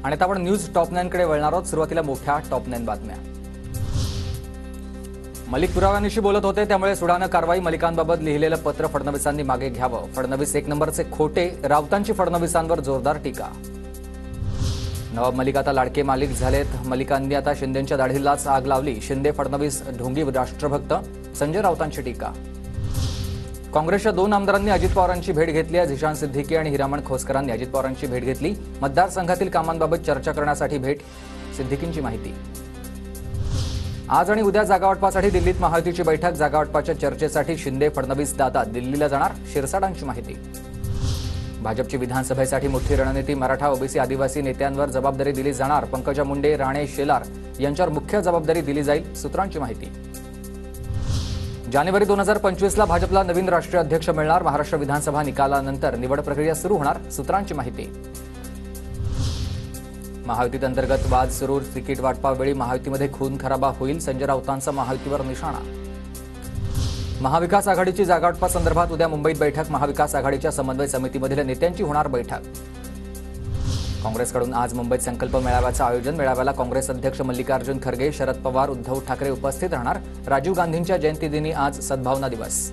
आणि आता आपण न्यूज टॉप 9 कडे वळणार आहोत। सुरुवातीला मोठ्या टॉप 9 बातम्या। मलिक पुराव्यांशी बोलत होते, त्यामुळे सुडानं कारवाई। मलिकांबाबत लिहिलेलं पत्र फडणवीसांनी मागे घ्यावं। फडणवीस एक नंबरचे खोटे, राऊतांची फडणवीसांवर जोरदार टीका। नवाब मलिक आता लाडके मालिक झालेत। मलिकांनी आता शिंदेंच्या दाढीलाच आग लावली। शिंदे फडणवीस ढोंगी राष्ट्रभक्त, संजय राऊतांची टीका। काँग्रेसच्या 2 आमदारांनी अजित पवारांची भेट घेतली आहे। झिशान सिद्दीकी आणि हिरामण खोसकरांनी अजित पवारांची भेट घेतली। मतदारसंघातील कामांबाबत चर्चा करण्यासाठी भेट, सिद्दीकींची माहिती। आज आणि उद्या जागावाटपासाठी दिल्लीत महायुतीची बैठक। जागावाटपाच्या चर्चेसाठी शिंदे फडणवीस दादा दिल्लीला जाणार, शिरसाटांची माहिती। भाजपची विधानसभेसाठी मोठी रणनीती। मराठा ओबीसी आदिवासी नेत्यांवर जबाबदारी दिली जाणार। पंकजा मुंडे, राणे, शेलार यांच्यावर मुख्य जबाबदारी दिली जाईल, सूत्रांची माहिती। जानेवारी 2025ला भाजपला नवीन राष्ट्रीय अध्यक्ष मिळणार। महाराष्ट्र विधानसभा निकालानंतर निवड प्रक्रिया सुरू होणार, सूत्रांची माहिती। महायुतीत अंतर्गत वाद सुरू। तिकीट वाटपावेळी महायुतीमध्ये खून खराबा होईल, संजय राऊतांचा महायुतीवर निशाणा। महाविकास आघाडीची जागावाटपासंदर्भात उद्या मुंबईत बैठक। महाविकास आघाडीच्या समन्वय समितीमधील नेत्यांची होणार बैठक। काँग्रेसकडून आज मुंबईत संकल्प मेळाव्याचं आयोजन। मेळाव्याला काँग्रेस अध्यक्ष मल्लिकार्जुन खरगे, शरद पवार, उद्धव ठाकरे उपस्थित राहणार। राजीव गांधींच्या जयंतीदिनी आज सद्भावना दिवस।